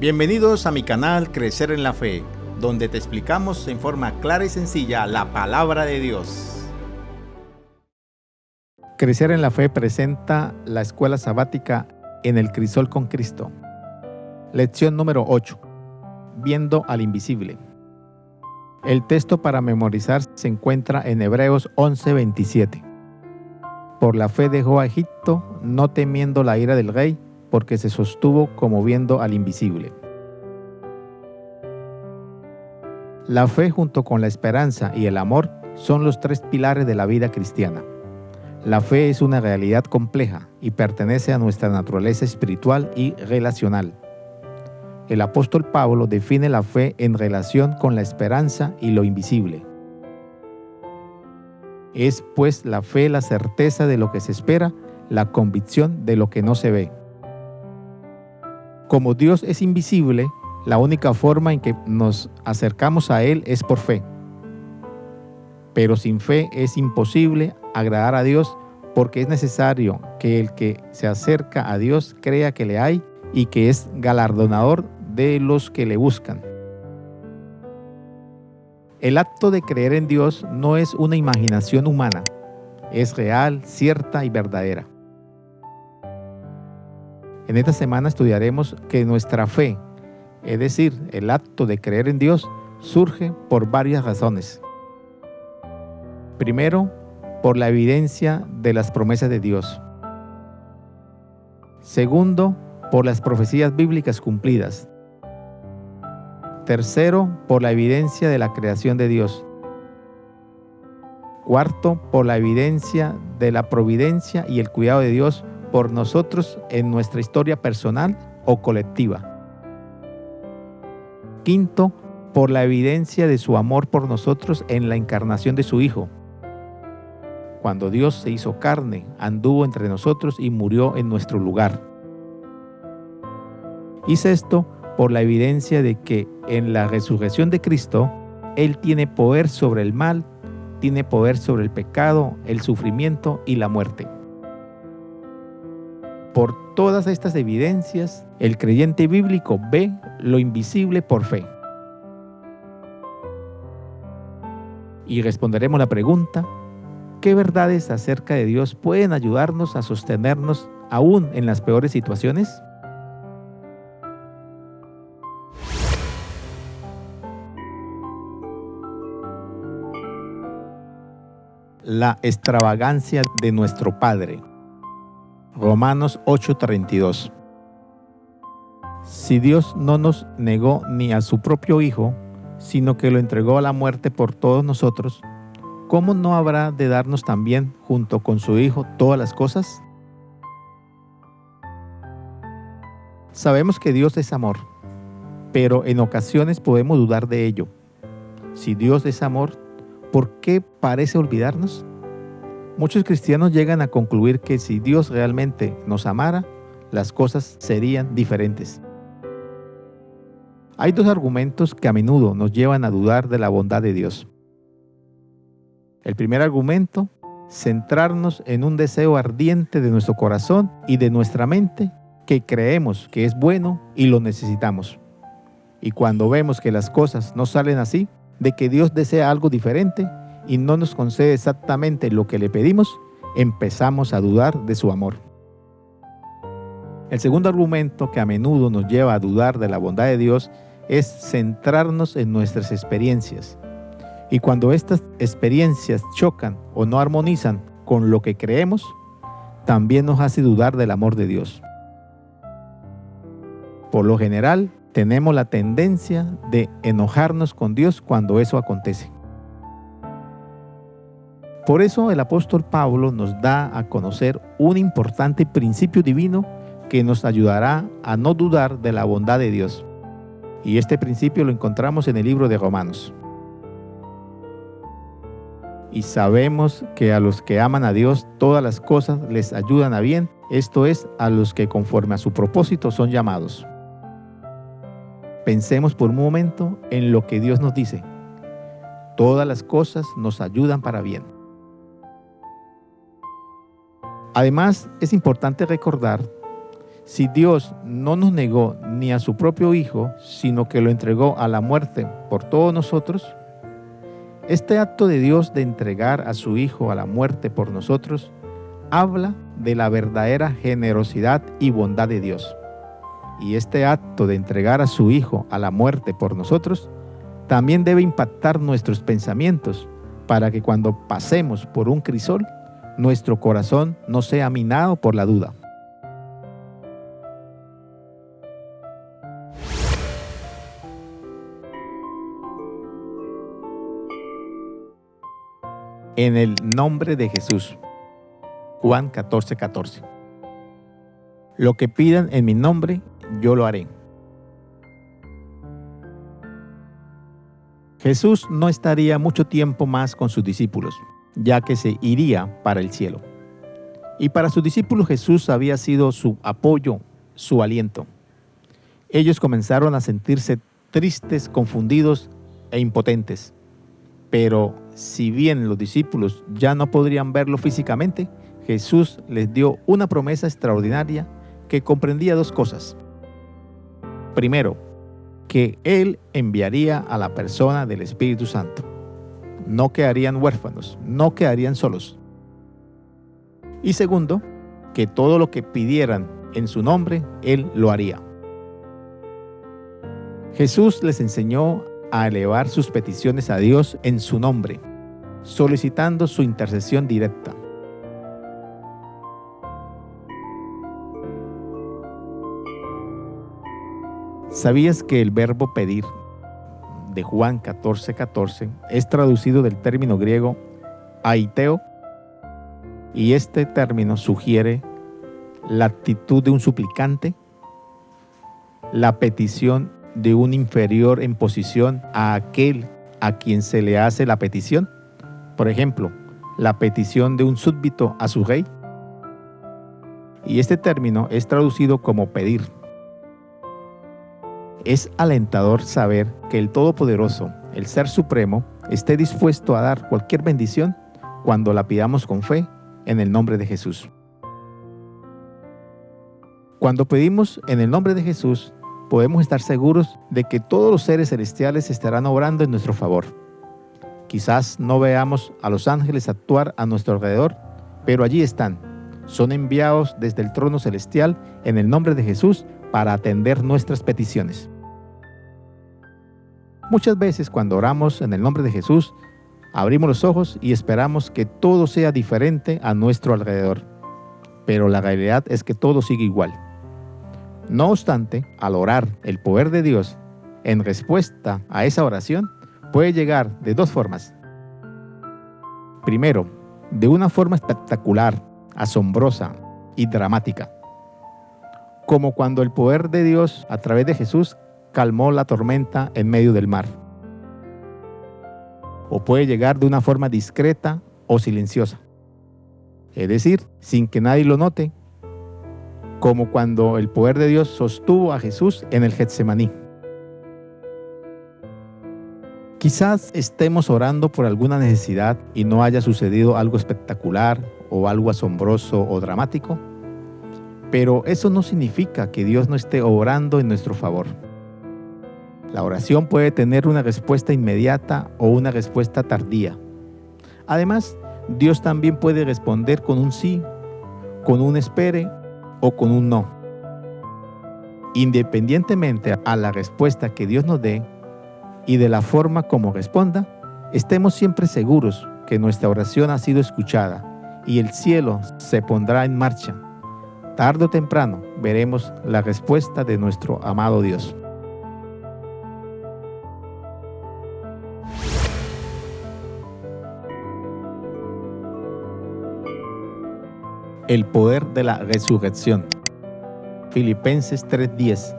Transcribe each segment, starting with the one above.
Bienvenidos a mi canal Crecer en la Fe, donde te explicamos en forma clara y sencilla la palabra de Dios. Crecer en la Fe presenta la escuela sabática En el Crisol con Cristo. Lección número 8. Viendo al invisible. El texto para memorizar se encuentra en Hebreos 11:27. Por la fe dejó a Egipto, no temiendo la ira del rey, porque se sostuvo como viendo al invisible. La fe junto con la esperanza y el amor son los tres pilares de la vida cristiana. La fe es una realidad compleja y pertenece a nuestra naturaleza espiritual y relacional. El apóstol Pablo define la fe en relación con la esperanza y lo invisible. Es pues la fe la certeza de lo que se espera, la convicción de lo que no se ve. Como Dios es invisible, la única forma en que nos acercamos a Él es por fe. Pero sin fe es imposible agradar a Dios, porque es necesario que el que se acerca a Dios crea que le hay y que es galardonador de los que le buscan. El acto de creer en Dios no es una imaginación humana, es real, cierta y verdadera. En esta semana estudiaremos que nuestra fe, es decir, el acto de creer en Dios, surge por varias razones. Primero, por la evidencia de las promesas de Dios. Segundo, por las profecías bíblicas cumplidas. Tercero, por la evidencia de la creación de Dios. Cuarto, por la evidencia de la providencia y el cuidado de Dios por nosotros en nuestra historia personal o colectiva. Quinto, por la evidencia de su amor por nosotros en la encarnación de su Hijo. Cuando Dios se hizo carne, anduvo entre nosotros y murió en nuestro lugar. Y sexto, por la evidencia de que en la resurrección de Cristo, Él tiene poder sobre el mal, tiene poder sobre el pecado, el sufrimiento y la muerte. Por todas estas evidencias, el creyente bíblico ve lo invisible por fe. Y responderemos la pregunta: ¿qué verdades acerca de Dios pueden ayudarnos a sostenernos aún en las peores situaciones? La extravagancia de nuestro Padre. Romanos 8:32. Si Dios no nos negó ni a su propio Hijo, sino que lo entregó a la muerte por todos nosotros, ¿cómo no habrá de darnos también, junto con su Hijo, todas las cosas? Sabemos que Dios es amor, pero en ocasiones podemos dudar de ello. Si Dios es amor, ¿por qué parece olvidarnos? Muchos cristianos llegan a concluir que si Dios realmente nos amara, las cosas serían diferentes. Hay dos argumentos que a menudo nos llevan a dudar de la bondad de Dios. El primer argumento, centrarnos en un deseo ardiente de nuestro corazón y de nuestra mente que creemos que es bueno y lo necesitamos. Y cuando vemos que las cosas no salen así, de que Dios desea algo diferente y no nos concede exactamente lo que le pedimos, empezamos a dudar de su amor. El segundo argumento que a menudo nos lleva a dudar de la bondad de Dios es centrarnos en nuestras experiencias. Y cuando estas experiencias chocan o no armonizan con lo que creemos, también nos hace dudar del amor de Dios. Por lo general, tenemos la tendencia de enojarnos con Dios cuando eso acontece. Por eso el apóstol Pablo nos da a conocer un importante principio divino que nos ayudará a no dudar de la bondad de Dios. Y este principio lo encontramos en el libro de Romanos. Y sabemos que a los que aman a Dios todas las cosas les ayudan a bien, esto es, a los que conforme a su propósito son llamados. Pensemos por un momento en lo que Dios nos dice. Todas las cosas nos ayudan para bien. Además, es importante recordar Si Dios no nos negó ni a su propio Hijo, sino que lo entregó a la muerte por todos nosotros, este acto de Dios de entregar a su Hijo a la muerte por nosotros habla de la verdadera generosidad y bondad de Dios. Y este acto de entregar a su Hijo a la muerte por nosotros también debe impactar nuestros pensamientos para que cuando pasemos por un crisol, nuestro corazón no sea minado por la duda. En el nombre de Jesús. Juan 14:14. Lo que pidan en mi nombre, yo lo haré. Jesús no estaría mucho tiempo más con sus discípulos, ya que se iría para el cielo. Y para sus discípulos Jesús había sido su apoyo, su aliento. Ellos comenzaron a sentirse tristes, confundidos e impotentes. Pero si bien los discípulos ya no podrían verlo físicamente, Jesús les dio una promesa extraordinaria que comprendía dos cosas. Primero, que Él enviaría a la persona del Espíritu Santo. No quedarían huérfanos, no quedarían solos. Y segundo, que todo lo que pidieran en su nombre, Él lo haría. Jesús les enseñó a elevar sus peticiones a Dios en su nombre, solicitando su intercesión directa. ¿Sabías que el verbo pedir de Juan 14:14 es traducido del término griego aiteo? Y este término sugiere la actitud de un suplicante, la petición de un inferior en posición a aquel a quien se le hace la petición. Por ejemplo, la petición de un súbdito a su rey. Y este término es traducido como pedir. Es alentador saber que el Todopoderoso, el Ser Supremo, esté dispuesto a dar cualquier bendición cuando la pidamos con fe en el nombre de Jesús. Cuando pedimos en el nombre de Jesús, podemos estar seguros de que todos los seres celestiales estarán obrando en nuestro favor. Quizás no veamos a los ángeles actuar a nuestro alrededor, pero allí están. Son enviados desde el trono celestial en el nombre de Jesús para atender nuestras peticiones. Muchas veces cuando oramos en el nombre de Jesús, abrimos los ojos y esperamos que todo sea diferente a nuestro alrededor. Pero la realidad es que todo sigue igual. No obstante, al orar, el poder de Dios, en respuesta a esa oración, puede llegar de dos formas. Primero, de una forma espectacular, asombrosa y dramática. Como cuando el poder de Dios, a través de Jesús, calmó la tormenta en medio del mar. O puede llegar de una forma discreta o silenciosa. Es decir, sin que nadie lo note, como cuando el poder de Dios sostuvo a Jesús en el Getsemaní. Quizás estemos orando por alguna necesidad y no haya sucedido algo espectacular o algo asombroso o dramático, pero eso no significa que Dios no esté obrando en nuestro favor. La oración puede tener una respuesta inmediata o una respuesta tardía. Además, Dios también puede responder con un sí, con un espere o con un no. Independientemente a la respuesta que Dios nos dé y de la forma como responda, estemos siempre seguros que nuestra oración ha sido escuchada y el cielo se pondrá en marcha. Tarde o temprano veremos la respuesta de nuestro amado Dios. El poder de la resurrección. Filipenses 3:10.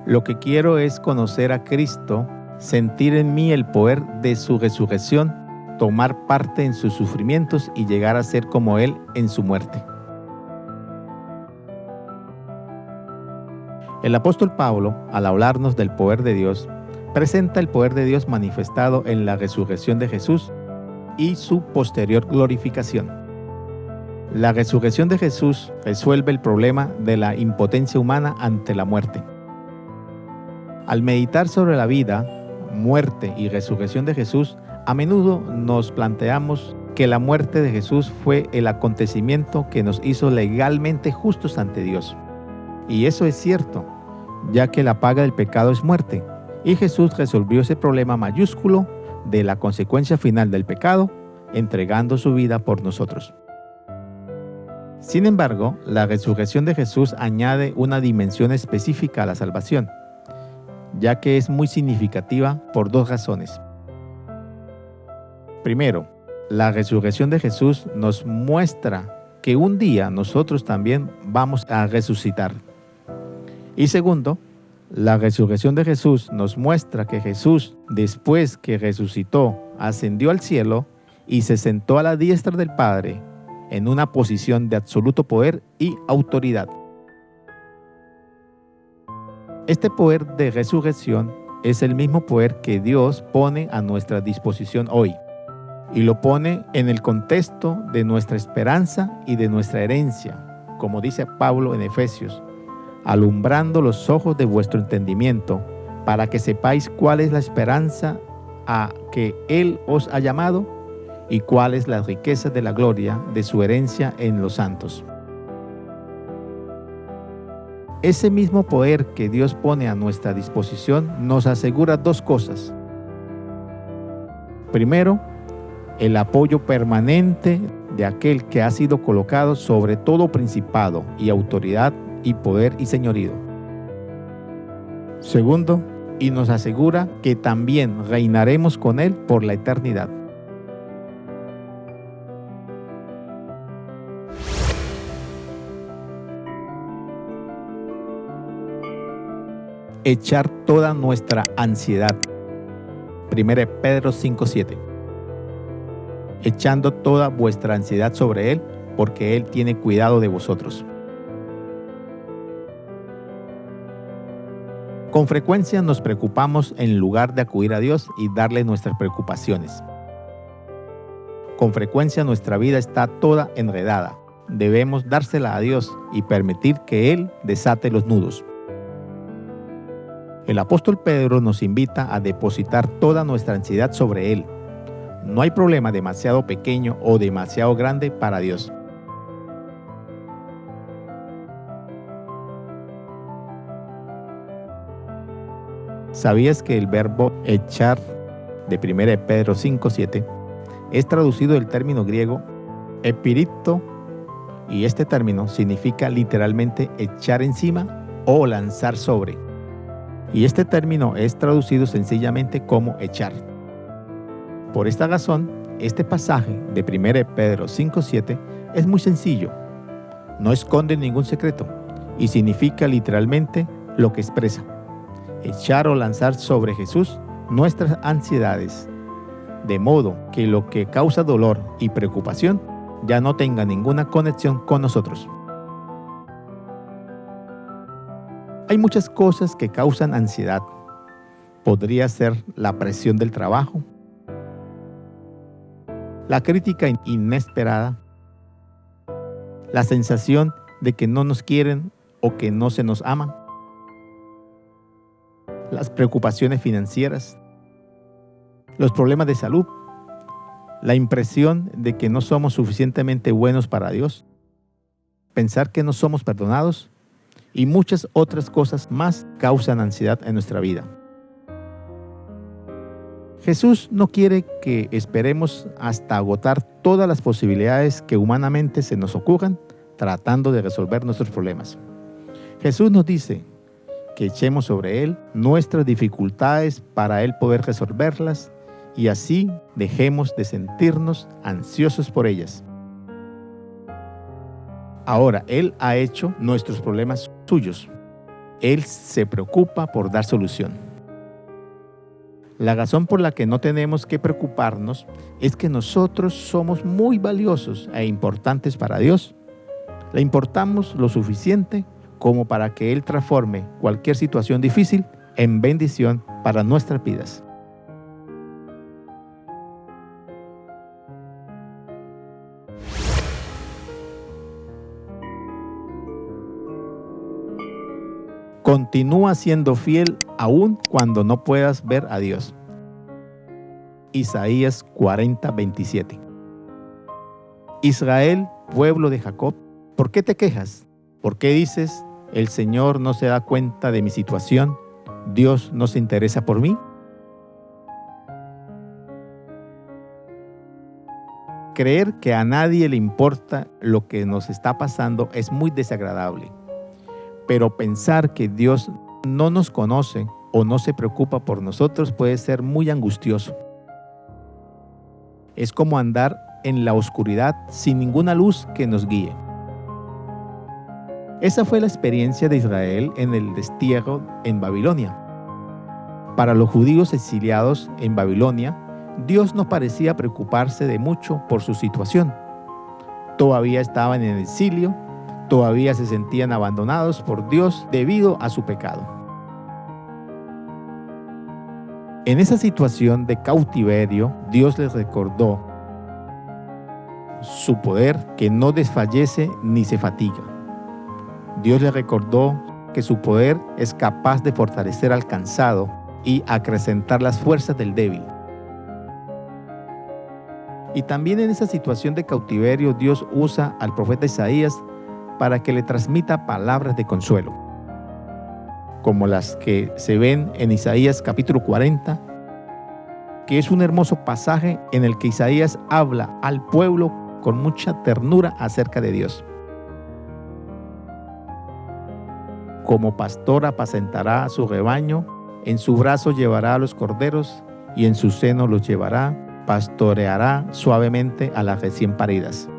Lo que quiero es conocer a Cristo, sentir en mí el poder de su resurrección, tomar parte en sus sufrimientos y llegar a ser como Él en su muerte. El apóstol Pablo, al hablarnos del poder de Dios, presenta el poder de Dios manifestado en la resurrección de Jesús y su posterior glorificación. La resurrección de Jesús resuelve el problema de la impotencia humana ante la muerte. Al meditar sobre la vida, muerte y resurrección de Jesús, a menudo nos planteamos que la muerte de Jesús fue el acontecimiento que nos hizo legalmente justos ante Dios. Y eso es cierto, ya que la paga del pecado es muerte, y Jesús resolvió ese problema mayúsculo de la consecuencia final del pecado, entregando su vida por nosotros. Sin embargo, la resurrección de Jesús añade una dimensión específica a la salvación, ya que es muy significativa por dos razones. Primero, la resurrección de Jesús nos muestra que un día nosotros también vamos a resucitar. Y segundo, la resurrección de Jesús nos muestra que Jesús, después que resucitó, ascendió al cielo y se sentó a la diestra del Padre en una posición de absoluto poder y autoridad. Este poder de resurrección es el mismo poder que Dios pone a nuestra disposición hoy, y lo pone en el contexto de nuestra esperanza y de nuestra herencia, como dice Pablo en Efesios, alumbrando los ojos de vuestro entendimiento, para que sepáis cuál es la esperanza a que Él os ha llamado y cuál es la riqueza de la gloria de su herencia en los santos. Ese mismo poder que Dios pone a nuestra disposición nos asegura dos cosas. Primero, el apoyo permanente de aquel que ha sido colocado sobre todo principado y autoridad y poder y señorío. Segundo, y nos asegura que también reinaremos con Él por la eternidad. Echar toda nuestra ansiedad. 1 Pedro 5:7. Echando toda vuestra ansiedad sobre Él, porque Él tiene cuidado de vosotros. Con frecuencia nos preocupamos en lugar de acudir a Dios y darle nuestras preocupaciones. Con frecuencia nuestra vida está toda enredada. Debemos dársela a Dios y permitir que Él desate los nudos. El apóstol Pedro nos invita a depositar toda nuestra ansiedad sobre Él. No hay problema demasiado pequeño o demasiado grande para Dios. ¿Sabías que el verbo echar de 1 Pedro 5:7 es traducido del término griego epirito, y este término significa literalmente echar encima o lanzar sobre? Y este término es traducido sencillamente como echar. Por esta razón, este pasaje de 1 Pedro 5:7 es muy sencillo, no esconde ningún secreto y significa literalmente lo que expresa: echar o lanzar sobre Jesús nuestras ansiedades, de modo que lo que causa dolor y preocupación ya no tenga ninguna conexión con nosotros. Hay muchas cosas que causan ansiedad. Podría ser la presión del trabajo, la crítica inesperada, la sensación de que no nos quieren o que no se nos ama, las preocupaciones financieras, los problemas de salud, la impresión de que no somos suficientemente buenos para Dios, pensar que no somos perdonados y muchas otras cosas más causan ansiedad en nuestra vida. Jesús no quiere que esperemos hasta agotar todas las posibilidades que humanamente se nos ocurran tratando de resolver nuestros problemas. Jesús nos dice que echemos sobre Él nuestras dificultades para Él poder resolverlas y así dejemos de sentirnos ansiosos por ellas. Ahora, Él ha hecho nuestros problemas suyos. Él se preocupa por dar solución. La razón por la que no tenemos que preocuparnos es que nosotros somos muy valiosos e importantes para Dios. Le importamos lo suficiente como para que Él transforme cualquier situación difícil en bendición para nuestras vidas. Continúa siendo fiel aún cuando no puedas ver a Dios. Isaías 40:27. Israel, pueblo de Jacob, ¿por qué te quejas? ¿Por qué dices, el Señor no se da cuenta de mi situación? ¿Dios no se interesa por mí? Creer que a nadie le importa lo que nos está pasando es muy desagradable, pero pensar que Dios no nos conoce o no se preocupa por nosotros puede ser muy angustioso. Es como andar en la oscuridad sin ninguna luz que nos guíe. Esa fue la experiencia de Israel en el destierro en Babilonia. Para los judíos exiliados en Babilonia, Dios no parecía preocuparse de mucho por su situación. Todavía estaban en exilio, todavía se sentían abandonados por Dios debido a su pecado. En esa situación de cautiverio, Dios les recordó su poder que no desfallece ni se fatiga. Dios les recordó que su poder es capaz de fortalecer al cansado y acrecentar las fuerzas del débil. Y también en esa situación de cautiverio, Dios usa al profeta Isaías para que le transmita palabras de consuelo, como las que se ven en Isaías capítulo 40, que es un hermoso pasaje en el que Isaías habla al pueblo con mucha ternura acerca de Dios. Como pastor apacentará a su rebaño, en su brazo llevará a los corderos y en su seno los llevará, pastoreará suavemente a las recién paridas.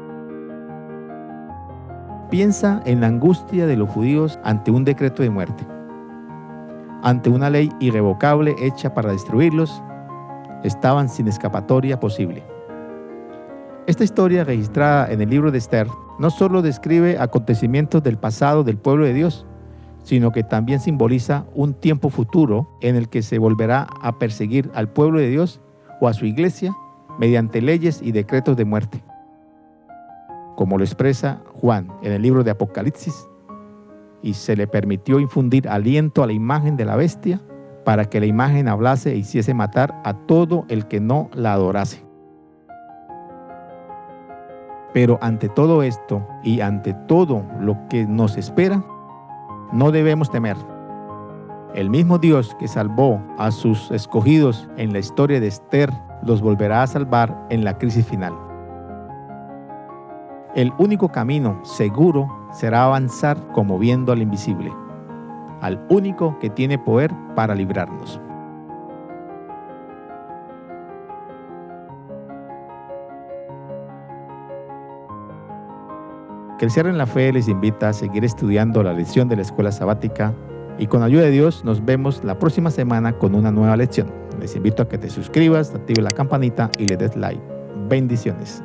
Piensa en la angustia de los judíos ante un decreto de muerte, ante una ley irrevocable hecha para destruirlos. Estaban sin escapatoria posible. Esta historia registrada en el libro de Esther no solo describe acontecimientos del pasado del pueblo de Dios, sino que también simboliza un tiempo futuro en el que se volverá a perseguir al pueblo de Dios o a su iglesia mediante leyes y decretos de muerte. Como lo expresa Juan en el libro de Apocalipsis, y se le permitió infundir aliento a la imagen de la bestia para que la imagen hablase e hiciese matar a todo el que no la adorase. Pero ante todo esto y ante todo lo que nos espera, no debemos temer. El mismo Dios que salvó a sus escogidos en la historia de Esther los volverá a salvar en la crisis final. El único camino seguro será avanzar como viendo al invisible, al único que tiene poder para librarnos. Crecer en la Fe les invita a seguir estudiando la lección de la escuela sabática y con ayuda de Dios nos vemos la próxima semana con una nueva lección. Les invito a que te suscribas, actives la campanita y le des like. Bendiciones.